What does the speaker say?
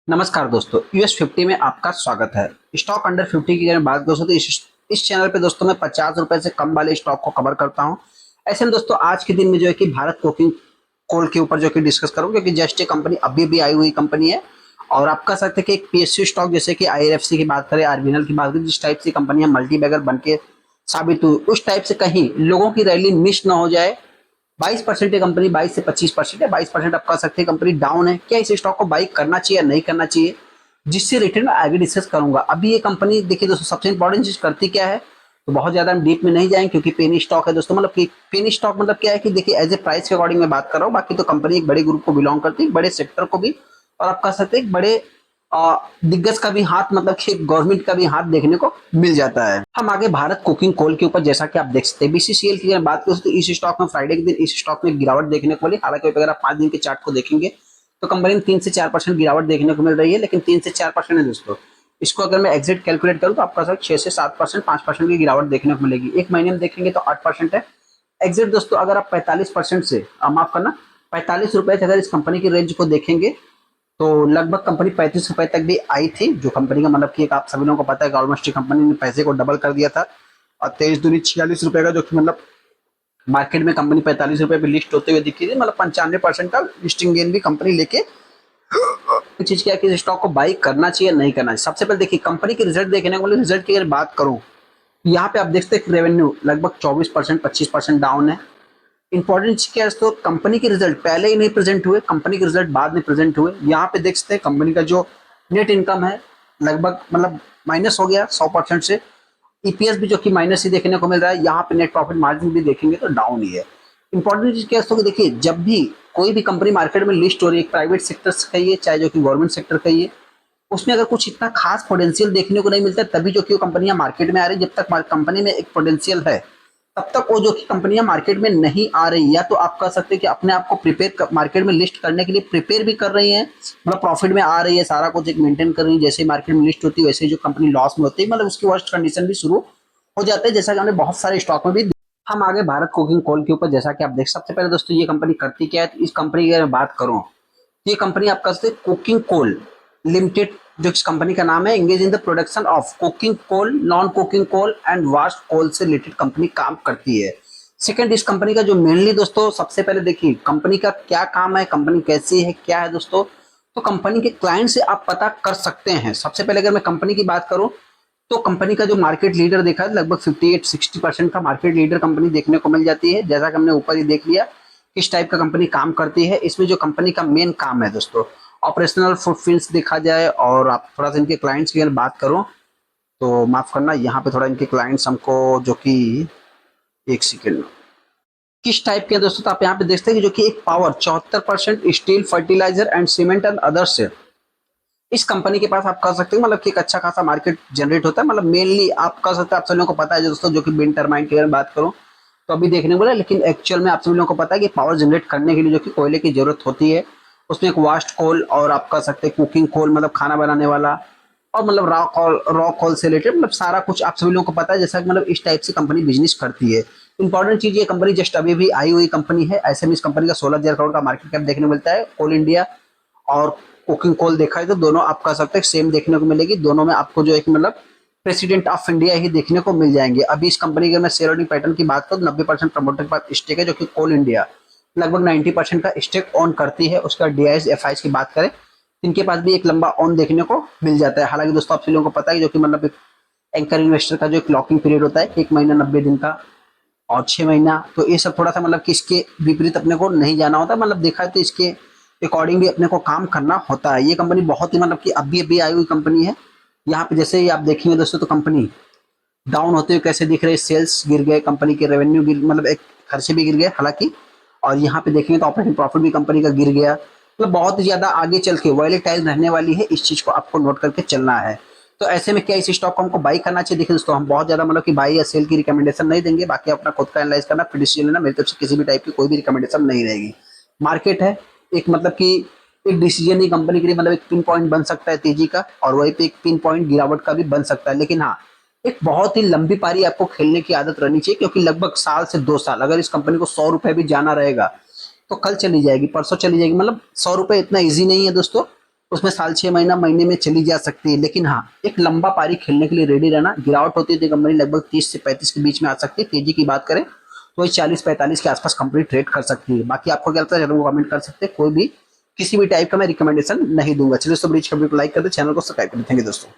नमस्कार दोस्तों, यूएस 50 में आपका स्वागत है। स्टॉक अंडर 50 की अगर मैं बात करूँ तो इस चैनल पे दोस्तों मैं 50 रुपए से कम वाले स्टॉक को कवर करता हूँ। ऐसे में दोस्तों आज के दिन में जो है कि भारत कोकिंग कोल के ऊपर जो कि डिस्कस करूँ, क्योंकि जस्ट ये कंपनी अभी भी आई हुई कंपनी है। और आप कह सकते हैं कि एक पीएसयू स्टॉक जैसे कि आईआरएफसी की बात करें, आरबीएनएल की बात करें, जिस टाइप से कंपनियां मल्टीबैगर बन के साबित हुई, उस टाइप से कहीं लोगों की रैली मिस ना हो जाए। 22% है कंपनी, 22 से 25% है, 22% आप कह सकते हैं कंपनी डाउन है। क्या इस स्टॉक को बाई करना चाहिए या नहीं करना चाहिए, जिससे रिटर्न आगे डिस्कस करूंगा। अभी ये कंपनी देखिए दोस्तों, सबसे इंपॉर्टेंट चीज करती क्या है, तो बहुत ज्यादा हम डीप में नहीं जाएंगे क्योंकि पेनी स्टॉक है दोस्तों। मतलब कि पेनी स्टॉक मतलब क्या है कि देखिए एज ए प्राइस के अकॉर्डिंग मैं बात कर रहा हूँ। बाकी तो कंपनी एक बड़े ग्रुप को बिलोंग करती है, बड़े सेक्टर को भी, और आप कह सकते हैं एक बड़े दिग्गज का भी हाथ, मतलब कि गवर्नमेंट का भी हाथ देखने को मिल जाता है। हम आगे भारत कुकिंग कोल के ऊपर जैसा कि आप देख सकते हैं, बीसीसीएल की अगर बात करें तो इस स्टॉक में फ्राइडे के दिन इस स्टॉक में गिरावट देखने को मिली। हालांकि अगर आप 5 दिन के चार्ट को देखेंगे तो कंपनी में 3 से 4% गिरावट देखने को मिल रही है, लेकिन 3 से 4% है दोस्तों। इसको अगर मैं एग्जिट कैलकुलेट करूँ तो आपका सर 6 से 7%, 5% की गिरावट देखने को मिलेगी। एक महीने में देखेंगे तो 8% है। एग्जिट दोस्तों अगर आप 45% से माफ करना 45 रुपए से अगर इस कंपनी की रेंज को देखेंगे तो लगभग कंपनी 35 रुपए तक भी आई थी। जो कंपनी का मतलब कि एक आप सभी लोगों को पता है कि ऑलमोस्ट कंपनी ने पैसे को डबल कर दिया था। और 23 दूनी 46 रुपए का जो कि मतलब मार्केट में कंपनी 45 रुपए पे लिस्ट होते हुए दिखी थी। मतलब 95% का लिस्टिंग गेन भी कंपनी लेके चीज क्या है कि स्टॉक को बाई करना चाहिए नहीं करना चाहिए। सबसे पहले देखिए कंपनी के रिजल्ट देखने को मिले। रिजल्ट की अगर बात करूं, यहाँ पे आप देखते हैं रेवेन्यू लगभग 24% 25% डाउन है। इंपॉर्टेंट क्या है दोस्तों, कंपनी के रिजल्ट पहले ही नहीं प्रेजेंट हुए, कंपनी के रिजल्ट बाद में प्रेजेंट हुए। यहाँ पे देख सकते हैं कंपनी का जो नेट इनकम है लगभग मतलब माइनस हो गया 100% से। ईपीएस भी जो कि माइनस ही देखने को मिल रहा है। यहाँ पे नेट प्रॉफिट मार्जिन भी देखेंगे तो डाउन ही है। इंपॉर्टेंट चीज क्या है दोस्तों, देखिए जब भी कोई भी कंपनी मार्केट में लिस्ट हो रही है, प्राइवेट सेक्टर से कहिए चाहे जो कि गवर्नमेंट सेक्टर कहिए, उसमें अगर कुछ इतना खास पोटेंशियल देखने को नहीं मिलता तभी जो कि वो कंपनियां मार्केट में आ रही। जब तक कंपनी में एक पोटेंशियल है तब तक वो जो कि कंपनियां मार्केट में नहीं आ रही, या तो आप कह सकते हैं कि अपने आप को प्रिपेयर मार्केट में लिस्ट करने के लिए प्रिपेयर भी कर रही हैं, मतलब प्रॉफिट में आ रही है, सारा कुछ एक मेंटेन कर रही है। जैसे ही मार्केट में लिस्ट होती है वैसे ही जो कंपनी लॉस में होती है, मतलब उसकी वर्स्ट कंडीशन भी शुरू हो जाते हैं, जैसा कि हमने बहुत सारे स्टॉक में भी। हम आगे भारत कुकिंग कोल के ऊपर जैसा कि आप देख, सबसे पहले दोस्तों ये कंपनी करती क्या है, तो इस कंपनी की अगर मैं बात करूं, ये कंपनी आप कह सकते हैं कुकिंग कोल लिमिटेड, जो इस कंपनी का नाम है, engage in the production of cooking coal, non cooking coal and waste coal से रिलेटेड कंपनी काम करती है। सेकंड, इस कंपनी का जो मेनली दोस्तों, सबसे पहले देखिए कंपनी का क्या काम है, कंपनी कैसी है, क्या है दोस्तों। तो कंपनी के क्लाइंट से आप पता कर सकते हैं। सबसे पहले अगर मैं कंपनी की बात करूं तो कंपनी का जो मार्केट लीडर देखा है, लगभग 58-60% का मार्केट लीडर कंपनी देखने को मिल जाती है। जैसा कि हमने ऊपर ही देख लिया किस टाइप का कंपनी काम करती है। इसमें जो कंपनी का मेन काम है दोस्तों, ऑपरेशनल फुटप्रिंट्स देखा जाए, और आप थोड़ा सा इनके क्लाइंट्स की अगर बात करो तो माफ करना यहाँ पे थोड़ा इनके क्लाइंट्स हमको जो कि एक सेकेंड किस टाइप के हैं दोस्तों, तो आप यहाँ पे देखते हैं कि जो कि एक power 74% steel, fertiliser and cement and others है। इस कंपनी के पास आप कह सकते हो मतलब कि एक अच्छा खासा मार्केट जनरेट होता है। मतलब मेनली आप कह सकते हैं, आप सभी लोगों को पता है जो दोस्तों, जो कि विंड टरबाइन की अगर बात करूं तो अभी देखने को मिला, लेकिन एक्चुअल में आप सभी लोगों को पता है कि पावर जनरेट करने के लिए जो कि कोयले की जरूरत होती है, उसमें एक वास्ट कोल और आप कह सकते हैं कुकिंग कोल, मतलब खाना बनाने वाला, और मतलब रॉ कॉल से रिलेटेड, मतलब सारा कुछ आप सभी लोगों को पता है। जैसा कि मतलब इस टाइप से कंपनी बिजनेस करती है। इंपॉर्टेंट चीज, ये कंपनी जस्ट अभी भी आई हुई कंपनी है। ऐसे में इस कंपनी का 16,000 करोड़ का मार्केट कैप देखने को मिलता है। कोल इंडिया और कुकिंग कोल देखा है तो दोनों आप कह सकते हैं सेम देखने को मिलेगी। दोनों में आपको जो एक मतलब प्रेसिडेंट ऑफ इंडिया ही देखने को मिल जाएंगे। अभी इस कंपनी के मैं शेयर होल्डिंग पैटर्न की बात करूँ, 90% प्रमोटर के पास स्टेक है, जो कि कोल इंडिया लगभग 90% का स्टेक ऑन करती है। उसका डीआईएस एफआईएस की बात करें, इनके पास भी एक लंबा ऑन देखने को मिल जाता है। हालांकि दोस्तों आप सभी लोगों को पता है जो कि मतलब एंकर इन्वेस्टर का जो एक लॉकिंग पीरियड होता है, 1 महीना 90 दिन का और 6 महीना, तो ये सब थोड़ा सा मतलब कि इसके विपरीत अपने को नहीं जाना होता। मतलब देखा है तो इसके अकॉर्डिंग भी अपने को काम करना होता है। ये कंपनी बहुत ही मतलब कि अभी अभी आई हुई कंपनी है। यहाँ पे जैसे ही आप देखेंगे दोस्तों तो कंपनी डाउन होते हुए कैसे दिख रहे हैं, सेल्स गिर गए, कंपनी के रेवेन्यू गिर, मतलब एक खर्चे भी गिर गए हालांकि। और यहाँ पे देखेंगे तो ऑपरेटिंग प्रॉफिट भी कंपनी का गिर गया। मतलब बहुत ही ज्यादा आगे चल के वॉलेटाइल रहने वाली है, इस चीज को आपको नोट करके चलना है। तो ऐसे में क्या इस स्टॉक को हमको बाई करना चाहिए? देखिए दोस्तों, हम बहुत ज्यादा मतलब कि बाई या सेल की रिकमेंडेशन नहीं देंगे। बाकी अपना खुद का एनालाइज करना, फिर डिसीजन लेना। मेरी तरफ से किसी भी टाइप की कोई भी रिकमेंडेशन नहीं रहेगी। मार्केट है एक मतलब कि एक डिसीजन ही कंपनी के लिए मतलब एक पिन पॉइंट बन सकता है तेजी का, और वहीं पे एक पिन पॉइंट गिरावट का भी बन सकता है। लेकिन हाँ, एक बहुत ही लंबी पारी आपको खेलने की आदत रहनी चाहिए, क्योंकि लगभग साल से 2 साल अगर इस कंपनी को 100 रुपए भी जाना रहेगा तो कल चली जाएगी, परसों चली जाएगी। मतलब 100 रुपए इतना ईजी नहीं है दोस्तों। उसमें साल 6 महीना महीने में चली जा सकती है, लेकिन हाँ एक लंबा पारी खेलने के लिए रेडी रहना। गिरावट होती है तो कंपनी लगभग 30 से 35 के बीच में आ सकती है। तेजी की बात करें तो वही 40-45 के आसपास कंपनी ट्रेड कर सकती है। बाकी आपको क्या लगता है जरूर कमेंट कर सकते हैं। कोई भी किसी भी टाइप का मैं रिकमेंडेशन नहीं दूंगा। चलिए दोस्तों, ब्रीच कंपनी को लाइक कर दे, चैनल को सब्सक्राइब कर दे। थैंक यू दोस्तों।